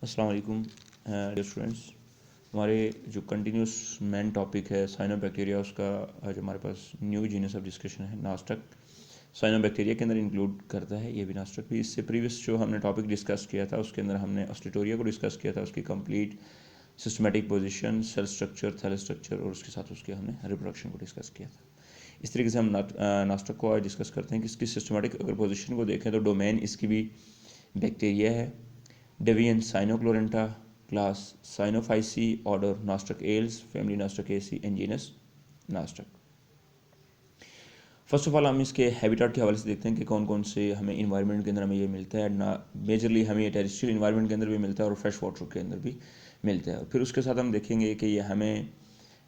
अस्सलाम वालेकुम dear students. हमारे जो कंटिन्यूस मेन टॉपिक है साइनोबैक्टीरिया, उसका आज हमारे पास न्यू जीनस ऑफ डिस्कशन है नास्टक। साइनोबैक्टीरिया के अंदर इंक्लूड करता है ये भी नास्टक भी। इससे प्रीवियस जो हमने टॉपिक डिस्कस किया था उसके अंदर हमने ऑस्ट्रेटोरिया को डिस्कस किया था, उसकी complete systematic position, cell structure, thallus structure और उसके साथ उसके हमने रिप्रोडक्शन को डिस्कस किया था। इस तरीके से हम नास्टक को आज डिस्कस करते हैं कि इसकी सिस्टमेटिक अगर पोजीशन को देखें तो डोमेन इसकी भी बैक्टीरिया है। Division Cyanochloronta, class Cyanophyceae, order Nostocales, family Nostocaceae and genus Nostoc. First of all हम इसके हैबिटेट के हवाले से देखते हैं कि कौन कौन से हमें इन्वायरमेंट के अंदर हमें ये मिलता है ना। मेजरली हमें ये टेरेस्ट्रियल इन्वायरमेंट के अंदर भी मिलता है और फ्रेश वाटर के अंदर भी मिलता है। और फिर उसके साथ हम देखेंगे कि ये हमें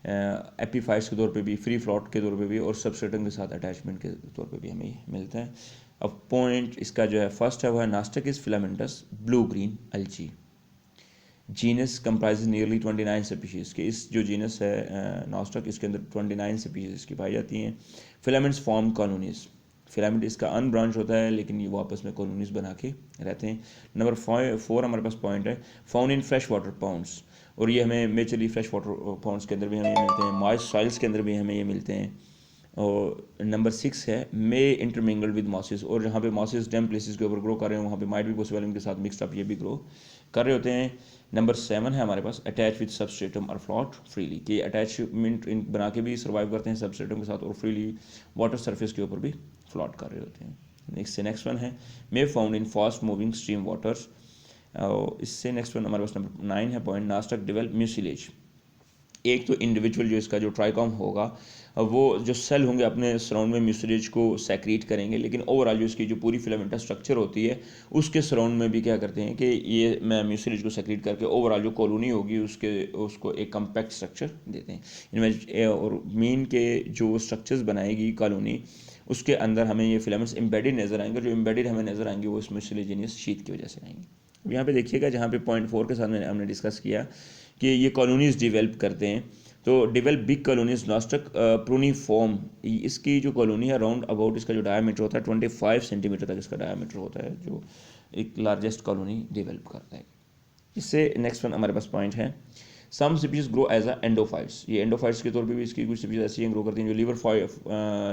एपीफाइट्स के तौर पे भी, फ्री फ्लॉट के तौर पे भी और सबस्ट्रेटम के साथ अटैचमेंट के तौर पे भी हमें मिलता है। अब पॉइंट इसका जो है फर्स्ट है वो है Nostoc is filamentous blue green algae. Genus comprise nearly 29 species के। इस जो जीनस है नास्टक, इसके अंदर 29 स्पीशीज़ की पाई जाती हैं। Filaments form colonies. फिलामेंट इसका अनब्रांच होता है लेकिन ये आपस में कॉलोनीज बना के रहते हैं। नंबर 4 हमारे पास पॉइंट है found in fresh water pounds, और ये हमें मेजरली फ्रेश वाटर पाउंड्स के अंदर भी हमें ये मिलते हैं, मॉइस्ट सॉइल्स के अंदर भी हमें ये मिलते हैं। और नंबर 6 है मे इंटरमिंगल्ड विद मॉसिस, और जहाँ पे मॉसिस डैम प्लेसेस के ऊपर ग्रो कर रहे हैं वहाँ पे माइट भी पॉसिबल इनके साथ मिक्सड अप ये भी ग्रो कर रहे होते हैं। नंबर 7 है हमारे पास अटैच विद सबस्ट्रेटम और फ्लॉट फ्रीली, कि अटैचमेंट बना के भी सर्वाइव करते हैं सबस्ट्रेटम के साथ और फ्रीली वाटर सरफेस के ऊपर भी फ्लॉट कर रहे होते हैं। नेक्स्ट वन है may found in fast moving stream waters. इससे नेक्स्ट वन हमारे पास नंबर 9 है पॉइंट नास्टक डेवलप म्यूसिलेज। एक तो इंडिविजुअल जो इसका जो ट्राइकॉम होगा वो जो सेल होंगे अपने सराउंड में म्यूसिलेज को सेक्रीट करेंगे, लेकिन ओवरऑल जो इसकी जो पूरी फिलामेंटल स्ट्रक्चर होती है उसके सराउंड में भी क्या करते हैं कि ये म्यूसिलेज को सेक्रीट करके ओवरऑल जो कॉलोनी होगी उसको एक कम्पैक्ट स्ट्रक्चर देते हैं इनमें। और मीन के जो स्ट्रक्चर्स बनाएगी कॉलोनी उसके अंदर हमें ये फिलामेंट्स एम्बेडेड नज़र आएंगे। जो एम्बेडेड हमें नज़र आएंगे वो इस म्यूसिलेजिनियस शीट की वजह से आएंगे। अब यहाँ पे देखिएगा जहाँ पे पॉइंट 4 के साथ हमने डिस्कस किया कि ये कॉलोनीज डिवेल्प करते हैं। तो डेवलप बिग कॉलोनीज नास्टक प्रूनिफॉर्म, इसकी जो कॉलोनी है राउंड अबाउट इसका जो डायमीटर होता है 25 सेंटीमीटर तक इसका डायमीटर होता है, जो एक लार्जेस्ट कॉलोनी डेवलप करता है। इससे नेक्स्ट वन हमारे पास पॉइंट है some species grow as a endophytes. ये एंडोफाइट्स के तौर पे भी इसकी कुछ स्पीशीज ऐसी ग्रो करती हैं जो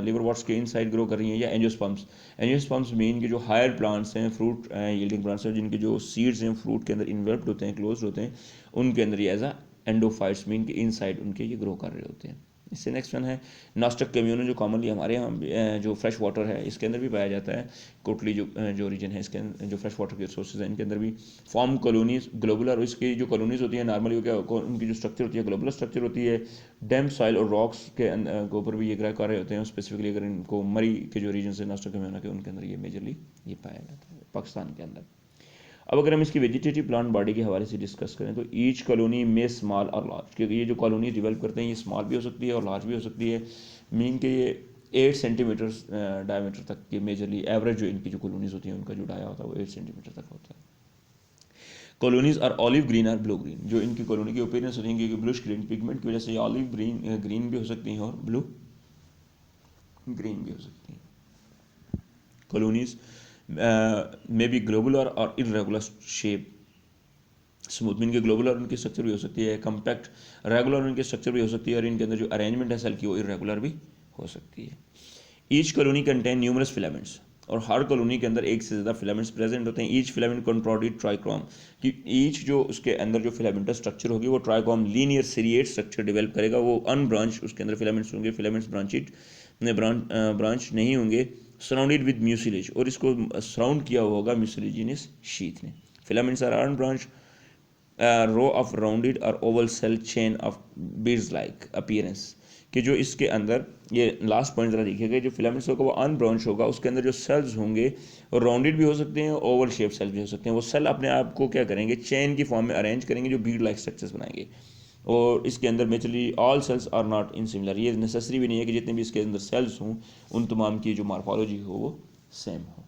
लिवर वॉट्स के इनसाइड ग्रो कर रही हैं, या एंजियोस्पर्म्स। एंजियोस्पर्म्स मीन के जो हायर प्लांट्स हैं, फ्रूट यील्डिंग प्लांट्स हैं, जिनके जो सीड्स हैं फ्रूट के अंदर इन्वेल्प्ड होते हैं, क्लोज होते हैं, उनके अंदर ये एज अ एंडोफाइट्स मीन के इनसाइड उनके ये ग्रो कर रहे होते हैं। इससे नेक्स्ट वन है नास्टक कम्यून, जो कॉमनली हमारे यहाँ जो फ्रेश वाटर है इसके अंदर भी पाया जाता है। कोटली जो रीजन है इसके जो फ्रेश वाटर के सोर्सेज हैं इनके अंदर भी फॉर्म कॉलोनीज ग्लोबुलर, और इसकी जो कॉलोनीज होती है नॉर्मली क्या उनकी जो स्ट्रक्चर होती है ग्लोबुलर स्ट्रक्चर होती है। डैम सॉइल और रॉक्स के ऊपर भी ये ग्रह कर रहे होते हैं। स्पेसिफिकली अगर इनको मरी के जो रीजन है नास्टक कम्यूना के उनके अंदर ये मेजरली ये पाया जाता है पाकिस्तान के अंदर। अब अगर हम इसकी वेजिटेटिव प्लांट बॉडी के हवाले से डिस्कस करें तो ईच कॉलोनी में स्मॉल और लार्ज, क्योंकि ये जो कॉलोनी डेवलप करते हैं ये स्मॉल भी हो सकती है और लार्ज भी हो सकती है। मीन के ये 8 सेंटीमीटर डायमीटर तक की मेजरली एवरेज जो इनकी जो कॉलोनीज होती हैं उनका जो डाया होता है वो 8 सेंटीमीटर तक होता है। कॉलोनीज आर ऑलिव ग्रीन और ब्लू ग्रीन, जो इनकी कॉलोनी की ओपिनियंस होती है कि ब्लूश ग्रीन पिगमेंट की वजह से ऑलिव ग्रीन भी हो सकती हैं और ब्लू ग्रीन भी हो सकती हैं। कॉलोनीज मे बी ग्लोबुलर और इरेगुलर शेप। स्मूथ मीन के ग्लोबुलर उनकी स्ट्रक्चर भी हो सकती है, कम्पैक्ट रेगुलर उनकी स्ट्रक्चर भी हो सकती है, और इनके अंदर जो अरेंजमेंट है सेल की वो इरेगुलर भी हो सकती है। Each colony contain numerous filaments, और हर कॉलोनी के अंदर एक से ज़्यादा फिलामेंट्स प्रेजेंट होते हैं। ईच फिलामेंट कंट्रोडिड ट्राइक्रॉम, कि ईच जो उसके अंदर जो फिलामेंटल स्ट्रक्चर होगी वो ट्राइकॉम लीनियर सीरिएट स्ट्रक्चर डेवलप करेगा। वो अनब्रांच उसके अंदर फिलामेंट्स होंगे, फिलामेंट्स ब्रांच नहीं होंगे। सराउंडेड विद म्यूसिलेज, और इसको सराउंड किया हुआ होगा म्यूसिलेजिनस शीथ ने। Filaments are unbranch row of rounded और oval cell chain of beads like appearance, कि जो इसके अंदर ये लास्ट पॉइंट ज़रा देखिएगा, जो फिलामेंट्स होगा वो अनब्रांच होगा, उसके अंदर जो सेल्स होंगे और राउंडेड भी हो सकते हैं, ओवल शेप सेल्स भी हो सकते हैं। वो सेल अपने आप को क्या करेंगे चेन की फॉर्म में अरेंज करेंगे जो बीड लाइक स्ट्रक्चर्स बनाएंगे। और इसके अंदर majorly all cells are not in similar, ये नेसेसरी भी नहीं है कि जितने भी इसके अंदर सेल्स हों उन तमाम की जो मार्फोलॉजी हो वो सेम हो।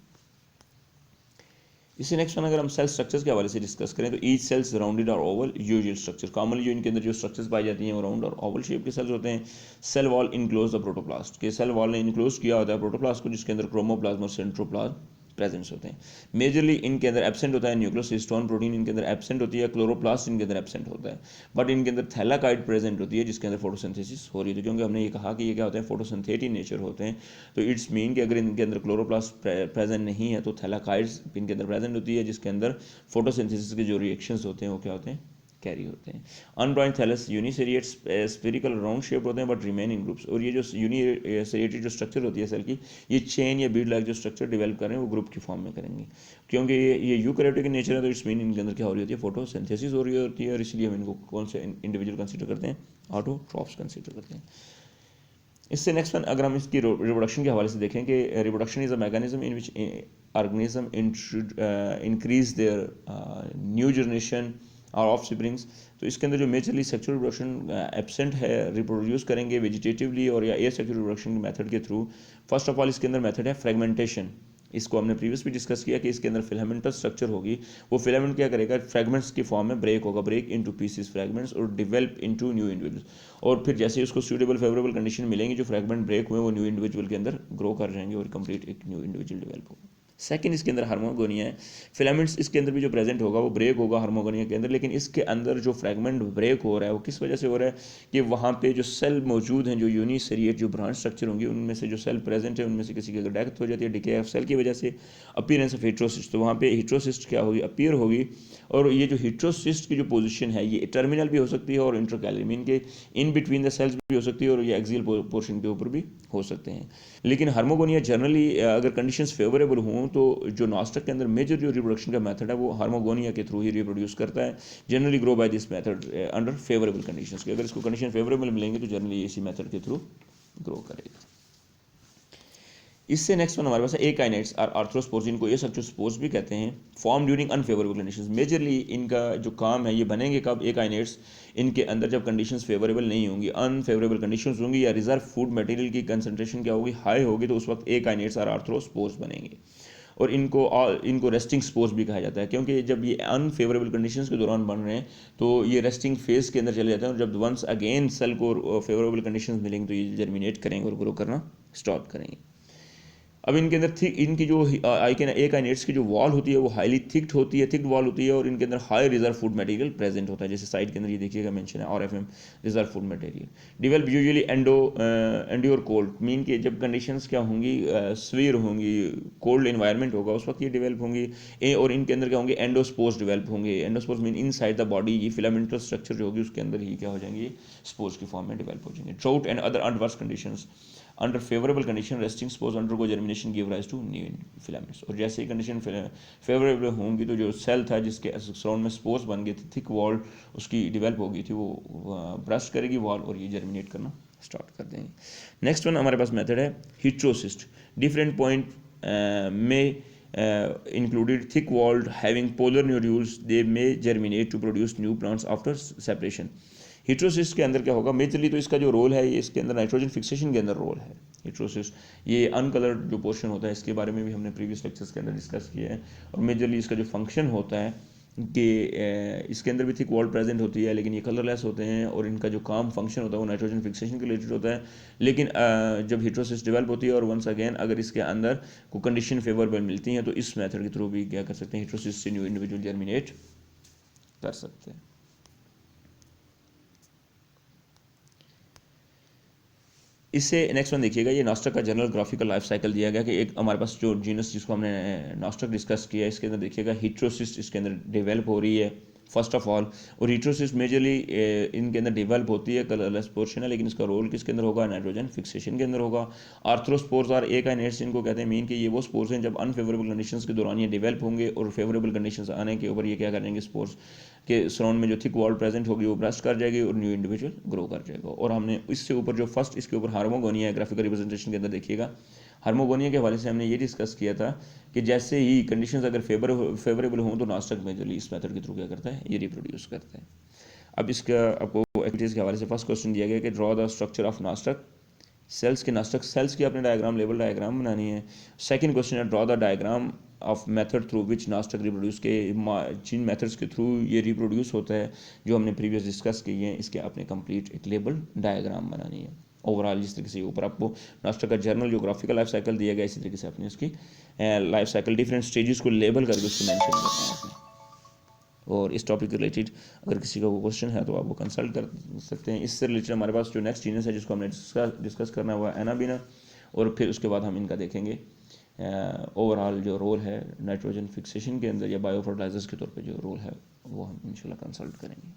इसी नेक्स्ट वन अगर हम सेल स्ट्रक्चर्स के हवाले से डिस्कस करें तो ईच सेल्स राउंडेड और ओवल यूजुअल स्ट्रक्चर। कॉमनली जो इनके अंदर जो स्ट्रक्चर्स पाई जाती हैं वो राउंड और ओवल शेप के सेल्स होते हैं। Cell wall enclose the protoplast, के सेल वॉल ने इनक्लोज किया होता है प्रोटोप्लास्ट को, जिसके अंदर क्रोमोप्लाज्म और सेंट्रोप्लाज्म प्रेजेंस होते हैं। मेजरली इनके अंदर एब्सेंट होता है न्यूक्लियोसिस्टोन प्रोटीन, इनके अंदर एब्सेंट होती है, क्लोरोप्लास्ट इनके अंदर एब्सेंट होता है, बट इनके अंदर थैलाकाइड प्रेजेंट होती है जिसके अंदर फोटोसिंथेसिस हो रही है। क्योंकि हमने ये कहा कि ये क्या होते हैं, फोटोसिंथेटिक नेचर होते हैं, तो इट्स मीन कि अगर इनके अंदर क्लोरोप्लास्ट प्रेजेंट नहीं है तो थैलाकाइड्स इनके अंदर प्रेजेंट होती है जिसके अंदर फोटोसिंथेसिस के जो रिएक्शंस होते हैं वो क्या होते हैं, कैरी होते हैं। Unbranched thallus uniseriate spherical round shape होते हैं बट रिमेन इन ग्रुप्स। और ये जो यूनिसेरिएटेड जो स्ट्रक्चर होती है सेल की, ये चेन या बीड लाइक जो स्ट्रक्चर डेवलप कर रहे हैं वो ग्रुप की फॉर्म में करेंगे। क्योंकि ये यूकैरियोटिक नेचर है तो इट्स मीन इनके अंदर क्या हो रही होती है, फोटोसिंथेसिस हो रही होती है, और इसलिए हम इनको कौन से इंडिविजुअल कंसिडर करते हैं, ऑटोट्रॉफ्स कंसिडर करते हैं। इससे नेक्स्ट वन अगर हम इसकी रिप्रोडक्शन के हवाले से देखें कि reproduction is a mechanism in which organism increase their new generation और ऑफ स्प्रिंग्स। तो इसके अंदर जो मेजरली सेक्सुअल रिप्रोडक्शन एब्सेंट है, रिप्रोड्यूस करेंगे वेजिटेटिवली और या एयर सेक्सुअल रिप्रोडक्शन मेथड के थ्रू। फर्स्ट ऑफ ऑल इसके अंदर मेथड है फ्रेगमेंटेशन। इसको हमने प्रीवियस भी डिस्कस किया कि इसके अंदर फिलामेंटल स्ट्रक्चर होगी, वो फिलामेंट क्या करेगा, फ्रेगमेंट्स की फॉर्म में ब्रेक होगा, ब्रेक इनटू पीसेस फ्रेगमेंट्स और डेवलप इनटू न्यू इंडिविजुअल्स। और फिर जैसे उसको सूटेबल फेवरेबल कंडीशन मिलेंगी, जो फ्रेगमेंट ब्रेक हुए वो न्यू इंडिविजुअल के अंदर ग्रो कर जाएंगे और कंप्लीट एक न्यू इंडिविजुअल डेवलप होगा। सेकंड इसके अंदर हार्मोगोनिया है। फिलामेंट्स इसके अंदर भी जो प्रेजेंट होगा वो ब्रेक होगा हार्मोगोनिया के अंदर, लेकिन इसके अंदर जो फ्रेगमेंट ब्रेक हो रहा है वो किस वजह से हो रहा है कि वहाँ पे जो सेल मौजूद हैं, जो यूनिसेरिएट जो ब्रांच स्ट्रक्चर होंगी, उनमें से जो सेल प्रेजेंट है उनमें से किसी की अगर डेथ हो जाती है डिके ऑफ सेल की वजह से, अपीयरेंस ऑफ हेट्रोसिस्ट, तो वहाँ पे हेट्रोसिस्ट क्या होगी, अपीयर होगी। और ये जो हेट्रोसिस्ट की जो पोजीशन है ये टर्मिनल भी हो सकती है और इंटरकैलरी मीन के इन बिटवीन द सेल्स भी हो सकती है, और ये एक्सियल पोर्शन के ऊपर भी हो सकते हैं। लेकिन हार्मोगोनिया जनरली अगर कंडीशंस फेवरेबल हों तो जो नास्टक के अंदर मेजर जो रिप्रोडक्शन का मेथड है वो हार्मोगोनिया के थ्रू ही रिप्रोड्यूस करता है, generally grow by this method under favourable conditions के। अगर इसको कंडीशन फेवरेबल मिलेंगे तो जनरली इसी मेथड के थ्रू ग्रो करेगा। इससे नेक्स्ट वन हमारे पास है एकाइनेट्स और आर्थ्रोस्पोर्स, जिनको ये स्पोर्स भी कहते हैं, form during unfavourable conditions. Majorly इनका जो काम है ये बनेंगे कब, एकाइनेट्स इनके अंदर जब कंडीशंस फेवरेबल नहीं होंगी, अनफेवरेबल कंडीशंस होंगी या रिजर्व फूड मटेरियल की कंसंट्रेशन क्या होगी, हाई होगी, तो उस वक्त एकाइनेट्स और आर्थ्रोस्पोर्स बनेंगे। और इनको रेस्टिंग स्पोर्स भी कहा जाता है, क्योंकि जब ये अनफेवरेबल कंडीशंस के दौरान बन रहे हैं तो ये रेस्टिंग फेज के अंदर चले जाते हैं, और जब वंस अगेन सेल को फेवरेबल कंडीशंस मिलेंगे तो ये जर्मिनेट करेंगे और ग्रो करना स्टार्ट करेंगे। अब इनके अंदर थिक, इनकी जो एकाइनेट्स की जो वॉल होती है वो हाईली थिक्ड होती है, थिक्ड वॉल होती है, और इनके अंदर high reserve food material present होता है, जैसे साइड के अंदर ये देखिएगा मेंशन है RFM, reserve food material. Develop usually endure cold, mean कि जब कंडीशंस क्या होंगी, स्वीर होंगी, कोल्ड इन्वायरमेंट होगा उस वक्त ये डेवलप होंगी। और इनके अंदर क्या होंगे, एंडोस्पोर्स डेवलप होंगे। Endospores mean in side the body, ये फिलामेंटल स्ट्रक्चर जो होगी उसके अंदर ही क्या हो जाएंगे, स्पोर्स की फॉर्म में डेवलप हो जाएंगे। Drought and other adverse conditions, under favourable condition resting spores undergo germination give rise to new filaments. और जैसे ही कंडीशन फेवरेबल होंगी तो जो सेल था जिसके सराउंड में स्पोर्स बन गए थे, थिक वॉल उसकी डेवलप हो गई थी, वो ब्रस्ट करेगी वॉल और ये जर्मिनेट करना स्टार्ट कर देंगे। नेक्स्ट वन हमारे पास मेथड है हिट्रोसिस्ट। डिफरेंट पॉइंट में included thick walled having polar nodules, they may germinate to produce new plants after separation। हिट्रोसिस्ट के अंदर क्या होगा, मेजरली तो इसका जो रोल है ये इसके अंदर नाइट्रोजन फिक्सेशन के अंदर रोल है। हिट्रोसिस्ट ये अनकलर्ड जो पोर्शन होता है, इसके बारे में भी हमने प्रीवियस लेक्चर्स के अंदर डिस्कस किया है। और मेजरली इसका जो फंक्शन होता है कि इसके अंदर भी थिक वॉल प्रेजेंट होती है, लेकिन ये कलरलेस होते हैं, और इनका जो काम फंक्शन होता है वो नाइट्रोजन फिक्सेशन के रिलेटेड होता है। लेकिन जब हिट्रोसिस्ट डेवलप होती है और वंस अगेन अगर इसके अंदर को कंडीशन फेवरेबल मिलती हैं तो इस मेथड के थ्रू भी क्या कर सकते हैं, हिट्रोसिस्ट से न्यू इंडिविजुअल जर्मिनेट कर सकते हैं। इससे नेक्स्ट वन देखिएगा, ये नास्टक का जनरल ग्राफिकल लाइफ साइकिल दिया गया कि एक हमारे पास जो जीनस जिसको हमने नास्टक डिस्कस किया, इसके अंदर देखिएगा हिट्रोसिस्ट इसके अंदर डेवलप हो रही है फर्स्ट ऑफ ऑल। और हिट्रोसिस्ट मेजरली इनके अंदर डेवलप होती है, कलरलेस पोर्शन है, लेकिन इसका रोल किसके अंदर होगा, नाइट्रोजन फिक्सेशन के अंदर होगा। आर्थ्रोस्पोर्स और एकाइनेट्स इनको कहते हैं, मीन कि ये वो स्पोर्स हैं जब अनफेवरेबल कंडीशंस के दौरान ये डेवलप होंगे, और फेवरेबल कंडीशंस आने के ऊपर ये क्या करेंगे, स्पोर्स के सराउंड में जो थिक वॉल प्रेजेंट होगी वो ब्रस्ट कर जाएगी और न्यू इंडिविजुअल ग्रो कर जाएगा। और हमने इससे ऊपर जो फर्स्ट इसके ऊपर हार्मोगोनिया है, ग्राफिकल रिप्रेजेंटेशन के अंदर देखिएगा, हार्मोगोनिया के हवाले से हमने ये डिस्कस किया था कि जैसे ही कंडीशंस अगर फेवरेबल हों तो नास्टक मेजरली इस मेथड के थ्रू क्या करता है, ये रिप्रोड्यूस करता है। अब इसका आपको एक्टिविटीज़ के हवाले से फर्स्ट क्वेश्चन दिया गया कि draw the structure of Nostoc cells के, नास्टक सेल्स की अपने डायग्राम, लेवल डायग्राम बनानी है। सेकंड क्वेश्चन है draw the diagram of method through which Nostoc reproduce, के जिन मेथड्स के थ्रू ये रिप्रोड्यूस होता है जो हमने प्रीवियस डिस्कस किए हैं, इसके आपने कंप्लीट एक लेबल डायग्राम बनानी है। ओवरऑल जिस तरीके से ऊपर आपको नास्टा का जर्नल जोग्राफिकल लाइफ साइकिल दिया गया, इसी तरीके से अपनी उसकी लाइफ साइकिल डिफरेंट स्टेजेस को लेबल करके उसको मेंशन करना है आपने। और इस टॉपिक के रिलेटेड अगर किसी का कोई क्वेश्चन है तो आप वो कंसल्ट कर सकते हैं। इससे रिलेटेड हमारे पास जो नेक्स्ट जीनस है जिसको हमने डिस्कस करना हुआ एनाबीना, और फिर उसके बाद हम इनका देखेंगे ओवरऑल जो रोल है नाइट्रोजन फिक्सेशन के अंदर या बायो फर्टिलाइजर्स के तौर पे जो रोल है वो हम इंशाल्लाह कंसल्ट करेंगे।